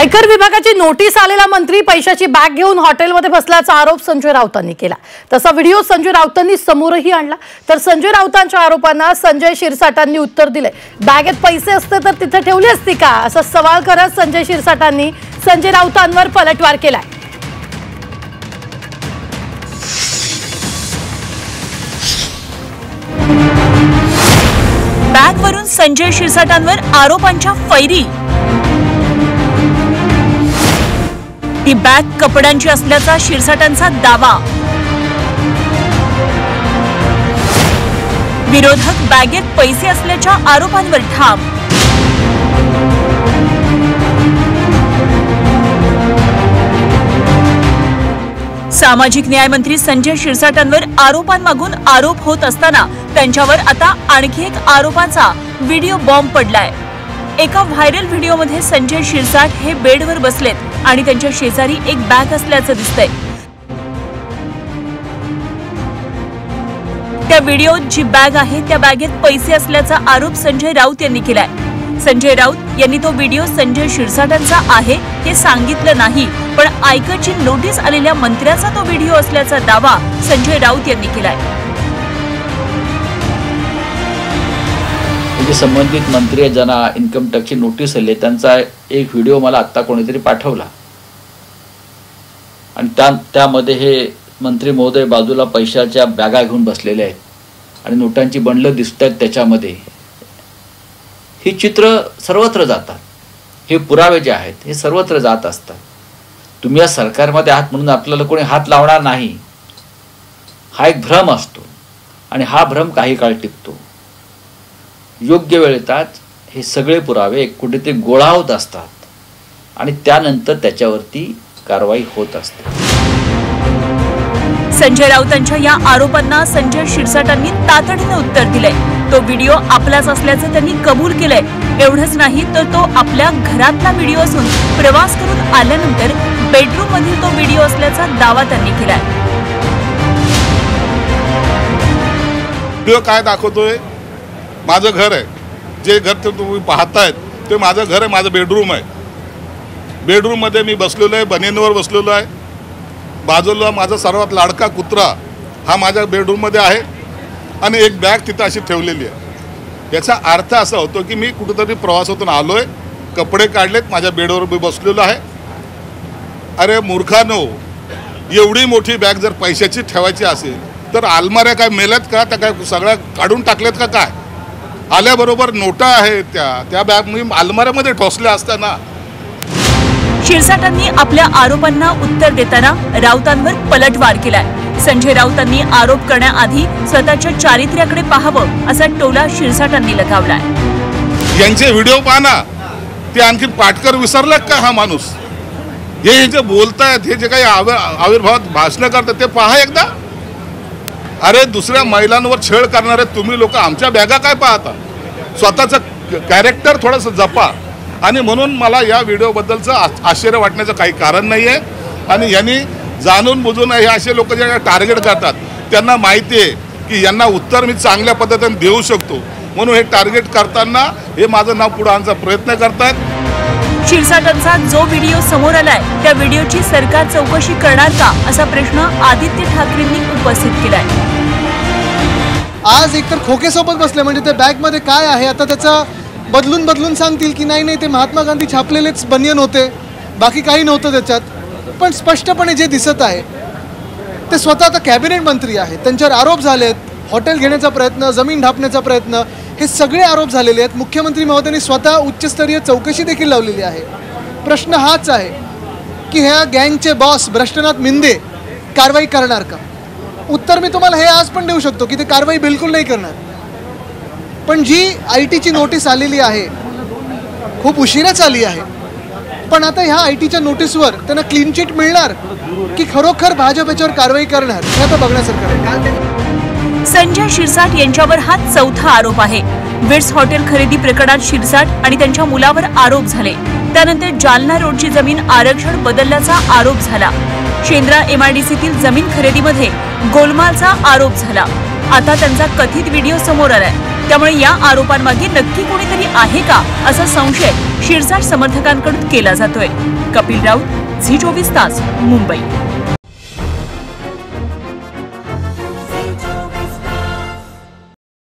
आयकर विभागाची नोटीस आलेला मंत्री पैशाची बॅग घेऊन हॉटेलमध्ये बसल्याचा आरोप संजय राऊतांनी केला। तसा व्हिडिओ संजय राऊतांनी समोरही आणला। तर संजय राऊतांच्या आरोपांना संजय शिरसाटांनी उत्तर दिले। बॅगेत पैसे असते तर तिथे ठेवली असती का असा सवाल करत संजय शिरसाटांनी संजय राऊतांवर पलटवार केलाय। बॅगवरून संजय शिरसाटांवर आरोपांच्या फैरी। ती बॅग कपड्यांची असल्याचा शिरसाटांचा दावा। विरोधक बॅगेत पैसे असल्याच्या आरोपांवर ठाम। सामाजिक न्याय मंत्री संजय शिरसाटांवर आरोपांमागून आरोप होत असताना त्यांच्यावर आता आणखी एक आरोपाचा व्हिडिओ बॉम्ब पडलाय। एका व्हायरल व्हिडिओमध्ये संजय शिरसाट हे बेडवर बसलेत आणि त्यांच्या शेजारी एक बॅग असल्याचं दिसतंय। त्या व्हिडिओत जी बॅग आहे त्या बॅगेत पैसे असल्याचा आरोप संजय राऊत यांनी केलाय। संजय राऊत यांनी तो व्हिडिओ संजय शिरसाटांचा आहे हे सांगितलं नाही, पण आयकरची नोटीस आलेल्या मंत्र्याचा तो व्हिडिओ असल्याचा दावा संजय राऊत यांनी केलाय। जे संबंधित मंत्री ज्यांना इन्कम टॅक्सची नोटीस आली त्यांचा एक व्हिडिओ मला आत्ता कोणीतरी पाठवला आणि त्यामध्ये हे मंत्री महोदय बाजूला पैशाच्या बॅगा घेऊन बसलेले आहेत आणि नोटांची बंडलं दिसत आहेत। त्याच्यामध्ये ही चित्र सर्वत्र जातात। हे पुरावे जे आहेत हे सर्वत्र जात असतात। तुम्ही या सरकारमध्ये आहात म्हणून आपल्याला कोणी हात लावणार नाही, हा एक भ्रम असतो आणि हा भ्रम काही काळ टिकतो। योग्य वेळ येताच हे सगळे पुरावे कुठेतरी गोळा होत असतात आणि त्यानंतर त्याच्यावरती कारवाई होत असते। संजय राऊतांच्या या आरोपांना संजय शिरसाटांनी तातडीने उत्तर दिलंय। तो व्हिडिओ आपलाच असल्याचं त्यांनी कबूल केलंय। एवढंच नाही तर तो आपल्या घरातला व्हिडिओ असून प्रवास करून आल्यानंतर बेडरूम मधील तो व्हिडिओ असल्याचा दावा त्यांनी केलाय। व्हिडिओ काय दाखवतोय? माझं घर आहे, जे घर तुम्ही पाहतायत ते माझं घर आहे, माझं बेडरूम आहे। बेडरूममध्ये मी बसलेलो आहे, बनियनवर बसलेलो आहे। बाजूला माझा सर्वात लाडका कुत्रा हा माझ्या बेडरूममध्ये आहे आणि एक बॅग तिथं अशी ठेवलेली आहे। याचा अर्थ असा होतो की मी कुठेतरी प्रवासातून आलोय, कपडे काढलेत, माझ्या बेडवर मी बसलेलो आहे। अरे मूर्खानो, एवढी मोठी बॅग जर पैशाची ठेवायची असेल तर अलमाऱ्या काय मेल्यात का? त्या काय सगळ्या काढून टाकल्यात का? काय आल्याबरोबर नोटा आहेत त्या बॅग मी अलमाऱ्यामध्ये ठोसल्या असताना। शिरसाटांनी आपल्या आरोपांना उत्तर देताना राऊतांवर पलटवार केलाय। संजय राऊतांनी आरोप करण्याआधी स्वतःच्या चारित्र्याकडे पाहावं असा टोला शिरसाटांनी लगावलाय। यांचे व्हिडिओ पहा ना, ते आणखी पाटकर विसरलात का? हा माणूस हे जे बोलतायत, हे जे काही आविर्भावात भाषण करतात ते पहा एकदा। अरे दुसऱ्या महिलांवर छळ करणारे तुम्ही लोक आमच्या बॅगा काय पाहता? स्वतःचं कॅरेक्टर थोडंसं जपा। आणि म्हणून मला या व्हिडिओबद्दलचं आश्चर्य वाटण्याचं काही कारण नाही आहे। आणि यांनी जाणून बुजून हे असे लोक जे टार्गेट करतात त्यांना माहिती आहे की यांना उत्तर मी चांगल्या पद्धतीने देऊ शकतो, म्हणून हे टार्गेट करताना हे माझं नाव पुढे आणण्याचा प्रयत्न करतात। शिरसाटांचा जो व्हिडिओ समोर आलाय त्या व्हिडिओची सरकार चौकशी करणार का असा प्रश्न आदित्य ठाकरेंनी उपस्थित केलाय। आज एकतर खोकेसोबत बसले म्हणजे ते बॅगमध्ये काय आहे आता त्याचा बदलून सांगतील की नाही ते महात्मा गांधी छापलेलेच बनियन होते, बाकी काही नव्हतं त्याच्यात। पण स्पष्टपणे जे दिसत आहे ते स्वतः आता कॅबिनेट मंत्री आहेत, त्यांच्यावर आरोप झालेत, हॉटेल घेण्याचा प्रयत्न, जमीन ढापण्याचा प्रयत्न, हे सगळे आरोप झालेले आहेत। मुख्यमंत्री महोदयांनी स्वतः उच्चस्तरीय चौकशी देखील लावलेली आहे। प्रश्न हाच आहे की ह्या गँगचे बॉस भ्रष्टनाथ मिंदे कारवाई करणार का? उत्तर मी तुम्हाला हे आज पण देऊ शकतो की ते कारवाई बिलकुल नाही करणार। पण जी ITची नोटीस आलेली आहे खूप उशिराच आली आहे, पण आता ह्या ITच्या नोटीसवर त्यांना क्लीन चिट मिळणार की खरोखर भाजप याच्यावर कारवाई करणार हे आता बघण्यासारखं आहे। संजय शिरसाट यांच्यावर हा चौथा आरोप आहे। विट्स हॉटेल खरेदी प्रकरणात शिरसाट आणि त्यांच्या मुलावर आरोप झाले। त्यानंतर जालना रोडची जमीन आरक्षण बदलल्याचा आरोप झाला। शेंद्रा MIDCतील जमीन खरेदीमध्ये गोलमालचा आरोप झाला। आता त्यांचा कथित व्हिडिओ समोर आलाय। त्यामुळे या आरोपांमागे नक्की कोणीतरी आहे का असा संशय शिरसाट समर्थकांकडून केला जातोय। कपिल राऊत, झी 24 तास, मुंबई।